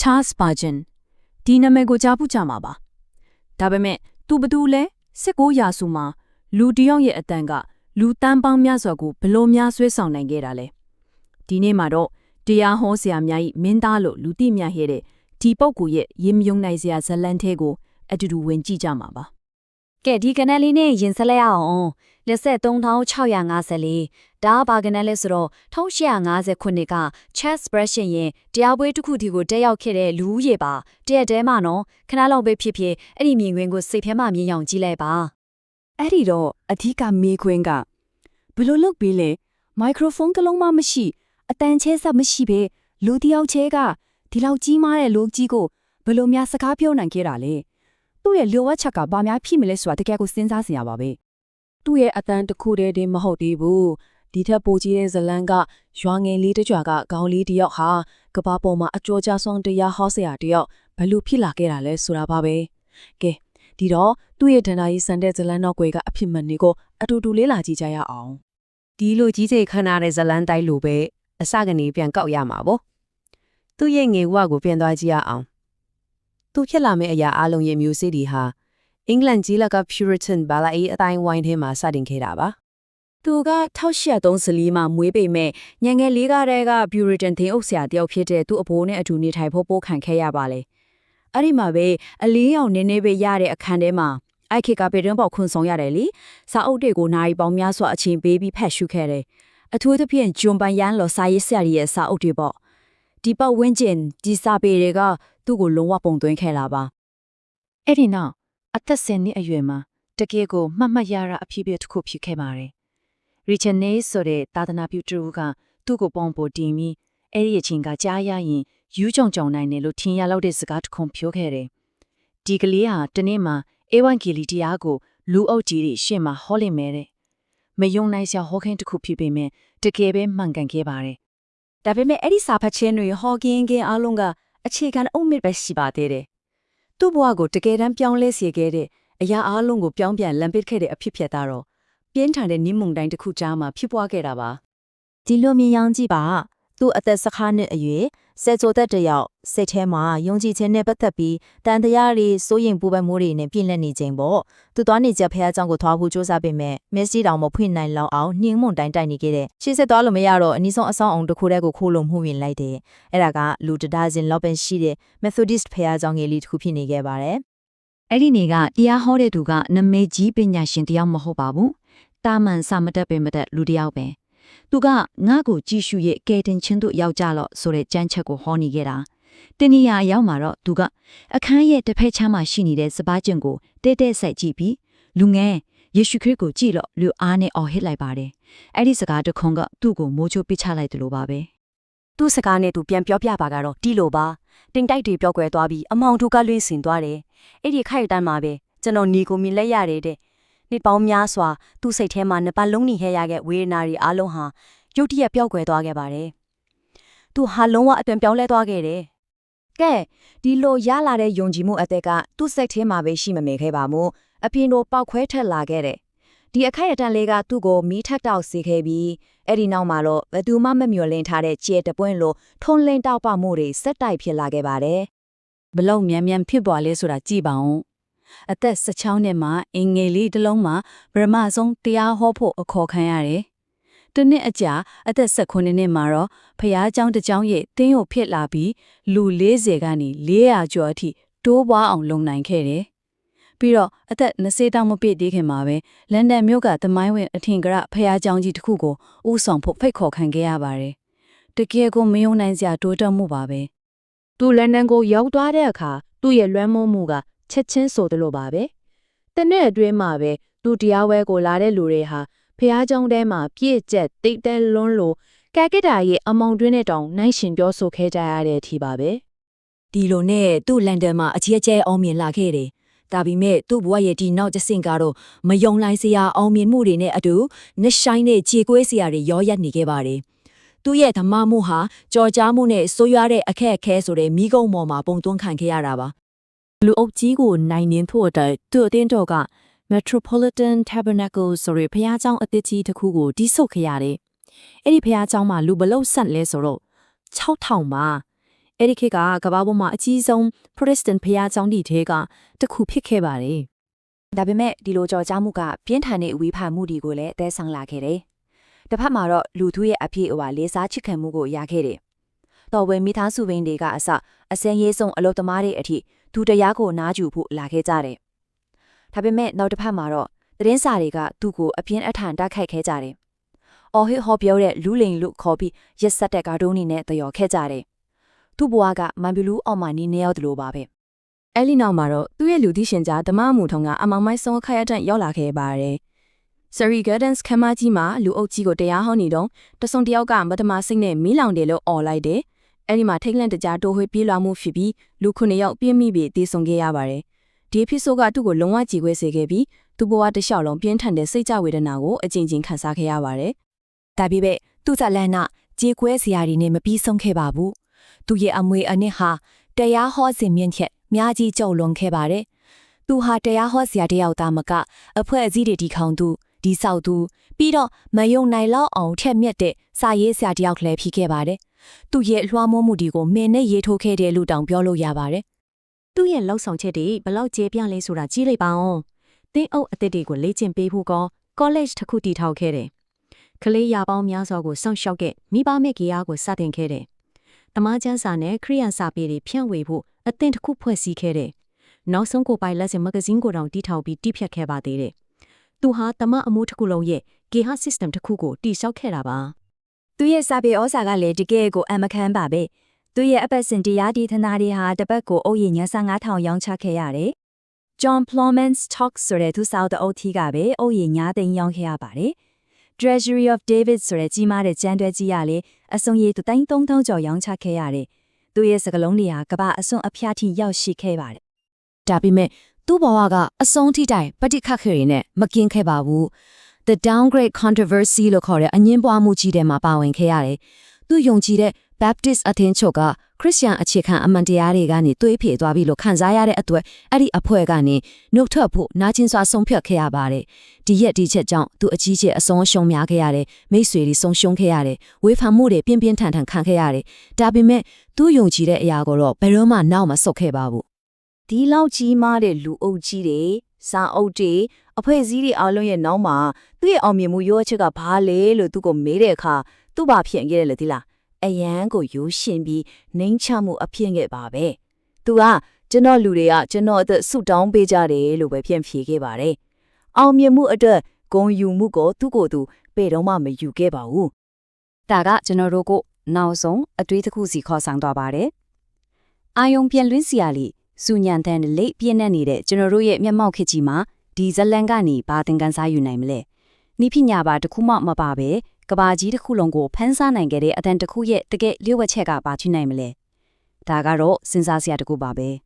Charles Spurgeon ဒီနာမည်ကိုကြားဖို့ကြမှာပါဒါပေမဲ့သူဘသူလဲ19ရာစုမှာလူတယောက်ရဲ့အတန်ကလူတန်းပေါင်းများစွာကိုဘလို့များဆွဲဆောင်နိုင်ခဲ့တာလဲဒီနေ့မှာတော့တရားဟောဆရာများ၏မင်းသားလို့လူသိများခဲ့တဲ့ဒီပုဂ္ဂိုလ်ရဲ့ရင်မယုံနိုင်စရာဇလံထဲကိုအတူတူဝင်ကြည့်ကြမှာပါကဲဒီကနက်လေးနဲ့ရင်ဆက်လိုက်အောင်23,654ဒါဘာကနက်လဲဆိုတော့1850ခုနှစ်က Charles Spurgeon ရဲ့တရားပွဲတစ်ခုဒီကိုတက်ရောက်ခဲ့တဲ့လူဦးရေပါတရက်တည်းမှာနော်ခဏလောက်ပဲဖြစ်ဖြစ်အဲ့ဒီမြင်ကွင်းကိုစိတ်ထဲမှာမြင်အောင်ကြည့်လိုက်ပါအဲ့ဒီတော့အဓိကမေးခွန်းကဘယ်လိုလုပ်ပြီးလဲမိုက်ခရိုဖုန်းတစ်လုံးမှမရှိအတန်ချဲဆက်မရှိပဲလူတယောက်ချဲကဒီလောက်ကြီးမားတဲ့လူကြီးကိုဘယ်လိုများစကားပြောနိုင်ခဲ့တာလဲသူ့ရဲ့လိုအပ်ချက်ကဘာများဖြစ်မလဲဆိုတာတကယ်ကိုစဉ်းစားစရာပါပဲသူ့ရဲ့အတန်တစ်ခုတည်းတည်းမဟုတ်သေးဘူးဒီထက်ပိုကြီးတဲ့ဇလန်းကရွာငယ်လေးတစ်ကြွားကခေါင်းလေးတစ်ယောက်ဟာကဘာပေါ်မှာအကျော်ကြဆုံးတရားဟောဆရာတစ်ယောက်ဘယ်လိုဖြစ်လာခဲ့တာလဲဆိုတာပါပဲကဲဒီတော့သူ့ရဲ့ဒဏ္ဍာရီစံတဲ့ဇလန်းတော့ကွယ်ကအဖြစ်မှန်နေကိုအတူတူလေးလာကြည့်ကြရအောင်ဒီလိုကြီးစိတ်ခဏတဲ့ဇလန်းတိုင်းလိုပဲအစကနေပြန်ကောက်ရမှာပေါ့သူ့ရဲ့ငယ်ဝကိုပြန်သွားကြည့်ရအောင်သူဖြစ်လာမယ့်အရာအလုံးရဲ့မျိုးစေ့တွေဟာအင်္ဂလန်ကြီးလက Puritan ဘာလာအေးအတိုင်းဝိုင်းထဲမှာစတင်ခဲ့တာပါသူက1834မှာမွေးပေမဲ့ညငယ်လေးကတည်းက Puritan သင်းအုပ်ဆရာတယောက်ဖြစ်တဲ့သူ့အဖိုးနဲ့အတူနေထိုင်ဖို့ပို့ခံခဲ့ရပါလေအဲ့ဒီမှာပဲအလင်းရောင်နည်းနည်းပဲရတဲ့အခန်းထဲမှာအိုက်ခေကပေတွန်းပေါခွန်ဆောင်ရတယ်လေစာအုပ်တွေကိုနာရီပေါင်းများစွာအချိန်ပေးပြီးဖတ်ရှုခဲ့တယ်အထူးသဖြင့်ဂျွန်ပန်ယန်လော်စာရေးဆရာရဲ့စာအုပ်တွေပေါ့ဒီပတ်ဝန်းကျင်ဒီစာပေတွေကသူ့ကိုလုံးဝပုံသွင်းခဲ့လာပါအဲ့ဒီနောက်အသက်10နှစ်အရွယ်မှာတကယ်ကိုမှတ်မှတ်ရတာအဖြစ်အပျက်တစ်ခုဖြစ်ခဲ့ပါတယ်ရီချန်နေဆိုတဲ့သာသနာပြုတူကသူ့ကိုပုံပေါ်တင်ပြီးအဲ့ဒီအချိန်ကကြားရရင်ယူးကြုံကြုံနိုင်တယ်လို့ထင်ရလောက်တဲ့စကားတစ်ခုပြောခဲ့တယ်ဒီကလေးဟာတနေ့မှာအေဝံဂေလိတရားကိုလူအုပ်ကြီးတွေရှေ့မှာဟောလိမ့်မယ်တဲ့မယုံနိုင်စရာဟောခင်းတစ်ခုဖြစ်ပေမဲ့တကယ်ပဲမှန်ကန်ခဲ့ပါတယ်ဒါပေမဲ့အဲ့ဒီစာဖတ်ခြင်းတွေဟောကင်းအားလုံးကအခြေခံအုံမြစ်ပဲရှိပါသေးတယ်သူ့ဘဝကိုတကယ်တမ်းပြောင်းလဲစေခဲ့တဲ့အရာအလုံးကိုပြောင်းပြန်လမ်းပစ်ခဲ့တဲ့အဖြစ်ဖြစ်တာတော့ပြင်းထန်တဲ့နင်းမုန်တိုင်းတစ်ခုကြားမှာဖြစ်ပွားခဲ့တာပါဒီလိုမြင်ရောင်ကြည့်ပါသူ့အသက်15နှစ်အရွယ်ဆယ်ကျော်သက်တယောက်စိတ်ထဲမှာယုံကြည်ခြင်းနဲ့ပတ်သက်ပြီးတန်တရားတွေစိုးရင်ပူပန်မှုတွေနဲ့ပြည့်လက်နေခြင်းပေါ့သူသွားနေကြဖះเจ้าကိုသွားဖို့စူးစမ်းပေမဲ့မက်ဆီတောင်မဖွင့်နိုင်လောက်အောင်နှင်းမုန်တိုင်းတိုက်နေခဲ့တဲ့ရှေ့ဆက်သွားလို့မရတော့အနည်းဆုံးအဆောင်အောင်တစ်ခုတည်းကိုခိုးလို့မှုဝင်လိုက်တယ်အဲ့ဒါကလူတဒါဇင်လောက်ပဲရှိတဲ့ Methodist ဖះเจ้าငယ်လေးတစ်ခုဖြစ်နေခဲ့ပါတယ်အဲ့ဒီနေ့ကတရားဟောတဲ့သူကနမေကြီးပညာရှင်တယောက်မဟုတ်ပါဘူးတာမန်စာမတက်ပင်မတက်လူတယောက်ပဲသူကငါ့ကိုကြည့်ရှုရဲ့ကဲတင်ချင်းတို့ရောက်ကြတော့ဆိုတဲ့ကြမ်းချက်ကိုဟောနေခဲ့တာတင်းနီယာရောက်မှာတော့သူကအခန်းရဲ့တစ်ဖက်ချမ်းမှာရှိနေတဲ့စပားကျင်ကိုတဲတဲဆိုင်ကြည့်ပြီးလူငယ်ယေရှုခရစ်ကိုကြည့်လို့လူအားနဲ့အော်ဟစ်လိုက်ပါတယ်အဲ့ဒီစကားတခွန်းကသူ့ကိုမိုးချိုးပစ်ချလိုက်တယ်လို့ပါပဲသူ့စကားနဲ့သူပြန်ပြောပြပါကတော့တီလိုပါတင်တိုက်တွေပြောကွယ်သွားပြီးအမောင်တို့ကလွင့်စင်သွားတယ်အဲ့ဒီခိုက်တန်းမှာပဲကျွန်တော်ညီကိုမြင်လက်ရတယ်တဲ့နှစ်ပေါင်းများစွာသူ့စိတ်ထဲမှာနှစ်ပတ်လုံးနေခဲ့ရတဲ့ဝေဒနာတွေအလုံးဟာရုတ်တရက်ပျောက်ကွယ်သွားခဲ့ပါတယ်။သူဟာလုံးဝအသွင်ပြောင်းလဲသွားခဲ့တယ်။ကဲဒီလိုရလာတဲ့ယုံကြည်မှုအသက်ကသူ့စိတ်ထဲမှာပဲရှိမနေခဲ့ပါဘူး။အပြင်တို့ပောက်ခွဲထက်လာခဲ့တယ်။ဒီအခိုက်အတန့်လေးကသူ့ကိုမီးထက်တောက်စေခဲ့ပြီးအဲ့ဒီနောက်မှာတော့ဘယ်သူမှမမျှော်လင့်ထားတဲ့ကြဲတပွင့်လိုထုံးလင်းတောက်ပမှုတွေစက်တိုက်ဖြစ်လာခဲ့ပါတယ်။ဘလောက်မြန်မြန်ဖြစ်ပေါ်လဲဆိုတာကြည့်ပါဦး။အသက်16နှစ်မှာအင်္ဂလိပ်တစ်လုံးမှာဗြဟ္မဆုံးတရားဟောဖို့အခေါ်ခံရတယ်။တနှစ်အကြာအသက်19နှစ်မှာတော့ဖျားเจ้าတစ်เจ้าရဲ့တင်းကိုဖြစ်လာပြီးလူ40ကနေ400ကျော်အထိတိုးပွားအောင်လုံနိုင်ခဲ့တယ်။ပြီးတော့အသက်20တောင်မပြည့်သေးခင်မှာပဲလန်ဒန်မြို့ကသမိုင်းဝင်အထင်ကရဖျားเจ้าကြီးတစ်ခုကိုဦးဆောင်ဖို့ဖိတ်ခေါ်ခံခဲ့ရပါတယ်။တကယ်ကိုမယုံနိုင်စရာတိုးတက်မှုပါပဲ။သူလန်ဒန်ကိုရောက်သွားတဲ့အခါသူ့ရဲ့လွှမ်းမိုးမှုကချက်ချင်းဆိုတယ်လို့ပါပဲ။တနေ့အတွင်းမှာပဲသူတရားဝဲကိုလာတဲ့လူတွေဟာဖះเจ้าထဲမှာပြည့်ကျက်တိတ်တဲလွန်းလို့ကဲကစ်တာရဲ့အမောင်တွင်းနဲ့တောင်နိုင်ရှင်ပြောဆိုခဲ့ကြရတဲ့အထိပါပဲဒီလိုနဲ့သူ့လန်ဒန်မှာအကြီးအကျယ်အောင်မြင်လာခဲ့တယ်ဒါပေမဲ့သူ့ဘဝရဲ့ဒီနောက်တစ်ဆင့်ကတော့မယုံနိုင်စရာအောင်မြင်မှုတွေနဲ့အတူနှဆိုင်တဲ့ခြေကွဲစရာတွေရောရက်နေခဲ့ပါတယ်သူ့ရဲ့ဓမ္မမှုဟာကြော်ကြားမှုနဲ့ဆိုးရွားတဲ့အခက်အခဲဆိုတဲ့မိကုံပေါ်မှာပုံသွင်းခံခဲ့ရတာပါလူအုပ်ကြီးကိုနိုင်နှင်းဖို့အတွက်သူ့အတင်းတော်ကMetropolitan Tabernacle ဆိုတဲ့ဘုရားကျောင်းအသစ်ကြီးတစ်ခုကိုတိဆုတ်ခဲ့ရတယ်။အဲ့ဒီဘုရားကျောင်းမှာလူဘလို့ဆက်လဲဆိုတော့6000ပါ အဲ့ဒီခေတ်ကကမ္ဘာပေါ်မှာအကြီးဆုံး Protestant ဘုရားကျောင်းတွေထဲကတစ်ခုဖြစ်ခဲ့ပါတယ် ဒါပေမဲ့ဒီလိုကြော်ကြားမှုကပြင်းထန်တဲ့ဝေဖန်မှုတွေကိုလည်းတဲဆောင်လာခဲ့တယ်။တစ်ဖက်မှာတော့လူထုရဲ့အပြည့်အဝလေးစားချစ်ခံမှုကိုရခဲ့တယ်။တော်ဝင်မိသားစုဝင်တွေကအစအစင်းရေးဆုံးအလုပ်သမားတွေအထိသူတရားကိုနားယူဖို့လာခဲ့ကြတယ်။ဒါပေမဲ့နောက်တစ်ဖက်မှာတော့သတင်းစာတွေကသူ့ကိုအပြင်းအထန်တိုက်ခိုက်ခဲ့ကြတယ်။အော်ဟစ်ဟောပြောတဲ့လူလိန်လူခေါ်ပြီးရက်ဆက်တဲ့ကာတွန်းတွေနဲ့တယော်ခဲ့ကြတယ်။သူ့ဘဝကမန်ဘီလူအော်မာနီနေရောက်တယ်လို့ပါပဲ။ အဲ့ဒီနောက်မှာတော့သူ့ရဲ့လူသိရှင်ကြားဓမ္မအမှုထုံကအမောင်မိုင်းဆုံးခရတန့်ရောက်လာခဲ့ပါတယ်။ Surrey Gardens ခမ်းမကြီးမှာလူအုပ်ကြီးကိုတရားဟောနေတော့တဆုံတယောက်ကမတမစိတ်နဲ့မီးလောင်တယ်လို့អော်လိုက်တယ်။အဲ့ဒီမှာထိတ်လန့်တကြားတိုးဝှေးပြေးလွှားမှုဖြစ်ပြီးလူ9ယောက်ပြင်းမိပြီးတေဆုံးခဲ့ရပါတယ်။ဒီဖြစ်ဆိုကသူ့ကိုလုံးဝကြေခွဲစေခဲ့ပြီးသူ့ဘဝတစ်လျှောက်လုံးပြင်းထန်တဲ့စိတ်ကြဝေဒနာကိုအကြိမ်ကြိမ်ခံစားခဲ့ရပါတယ်။ ဒါပေမဲ့သူ့ဇလန်နာကြေကွဲစရာတွေနဲ့မပြီးဆုံးခဲ့ပါဘူး။သူ့ရဲ့အမွေအနှစ်ဟာတရားဟောစဉ်မြင့်ချက်များကြီးကြောက်လွန်ခဲ့ပါတယ်။သူဟာတရားဟောစရာတယောက်သားမကအဖွဲ့အစည်းတွေဒီခေါင်သူဒီဆောက်သူပြီးတော့မယုံနိုင်လောက်အောင်ထက်မြက်တဲ့စာရေးဆရာတယောက်လည်းဖြစ်ခဲ့ပါတယ်။သူ့ရဲ့လွှမ်းမိုးမှုတွေကိုမင်းနဲ့ရေးထိုးခဲ့တယ်လို့တောင်ပြောလို့ရပါတယ်။ သူ့ရဲ့လောက်ဆောင်ချက်တွေဘလောက်ကျေပြလဲဆိုတာကြီးလိုက်ပါအောင်။တင်းအုပ်အသစ်တွေကိုလေ့ကျင့်ပေးဖို့college တစ်ခုတည်ထောင်ခဲ့တယ်။ကလေးရပေါင်းများစွာကိုစောင့်ရှောက်ခဲ့မိဘမဲ့ကြီးအားကိုစတင်ခဲ့တယ်။တမန်ကျန်းစာနဲ့ခရိယန်စာပေတွေဖြန့်ဝေဖို့အသင်းတစ်ခုဖွဲ့စည်းခဲ့တယ်။နောက်ဆုံးကိုပိုင်လက်စင်မဂဇင်းကိုတောင်တည်ထောင်ပြီးတည်ဖြတ်ခဲ့ပါသေးတယ်။သူဟာတမန်အမှုတစ်ခုလုံးရဲ့ဂေဟ system တစ်ခုကိုတည်ဆောက်ခဲ့တာပါ။ သူရဲ့စာပေဩစာကလည်းတကယ်ကိုအမခန်းပါပဲသူရဲ့အပတ်စဉ်တရားဒီသနာတွေဟာတပတ်ကိုအုပ်ရည်ည9,000ရောင်းချခဲ့ရတယ်။ John Plowman's Talk ဆိုတဲ့သူစာအုပ်အုပ်ထီးကပဲအုပ်ရည်9သိန်းရောင်းခဲ့ရပါတယ်။ Treasury of David ဆိုတဲ့ကြီးမားတဲ့ကျမ်းတွဲကြီးရလေအစုံရည်3,000ကျော်ရောင်းချခဲ့ရတယ်။သူရဲ့စကားလုံးတွေဟာကမ္ဘာအစွန်းအဖျားထိရောက်ရှိခဲ့ပါတယ်။ ဒါပေမဲ့သူ့ဘဝကအဆုံးထိတိုင်ပဋိခတ်ခဲ့ရနဲ့မကင်းခဲ့ပါဘူး။ The downgrade controversy လို့ခေါ်တဲ့အငင်းပွားမှုကြီးထဲမှာပါဝင်ခဲ့ရတယ်။သူယုံကြည်တဲ့ Baptist အသင်းချုပ်ကခရစ်ယာန်အခြေခံအမှန်တရားတွေကနေတွေးဖြည့်သွားပြီးလို့ခံစားရတဲ့အတွက်အဲ့ဒီအဖွဲ့ကနေနှုတ်ထွက်ဖို့နာကျင်စွာဆုံးဖြတ်ခဲ့ရပါတယ်။ဒီရက်ဒီချက်ကြောင့်သူအကြီးကျယ်အဆုံးရှုံးများခဲ့ရတယ်။မိတ်ဆွေတွေဆုံးရှုံးခဲ့ရတယ်။ဝေဖန်မှုတွေပြင်းပြင်းထန်ထန်ခံခဲ့ရတယ်။ဒါပေမဲ့သူယုံကြည်တဲ့အရာကိုတော့ဘယ်တော့မှနောက်မဆုတ်ခဲ့ပါဘူး။ ဒီလောက်ကြီးမားတဲ့လူအုပ်ကြီးတွေစာအုပ်တွေအဖွဲ့အစည်းတွေအားလုံးရဲ့နောက်မှာသူ့ရဲ့အောင်မြင်မှုရောချက်ကဘာလဲလို့သူကိုမေးတဲ့အခါသူ့ဘာဖြစ်ခဲ့တယ်လဲဒီလားအယံကိုရိုးရှင်ပြီးနှိမ့်ချမှုအဖြစ်ခဲ့ပါပဲသူကကျွန်တော်လူတွေကကျွန်တော်အသက်ဆုတောင်းပေးကြတယ်လို့ပဲပြန်ဖြေခဲ့ပါတယ်အောင်မြင်မှုအတွက်ဂုဏ်ယူမှုကိုသူ့ကိုယ်သူဘယ်တော့မှမယူခဲ့ပါဘူး ဒါကကျွန်တော်တို့ကိုနောက်ဆုံးအတွေးတစ်ခုစီခေါ်ဆောင်သွားပါတယ်။အာယုံပြန်လွင်းစီရလီစူညံတဲ့လိပ်ပြင်းနေတဲ့ကျွန်တော်တို့ရဲ့မျက်မှောက်ခေတ်ကြီးမှာဒီဇလန်ကနေဘာသင်ခန်းစားယူနိုင်မလဲ။နိပညာပါတစ်ခုမှမပါပဲကဘာကြီးတစ်ခုလုံးကိုဖန်းစားနိုင်ခဲ့တဲ့အတန်တစ်ခုရဲ့တကယ်လျှို့ဝှက်ချက်ကဘာဖြစ်နိုင်မလဲ။ဒါကတော့စဉ်းစားစရာတစ်ခုပါပဲ။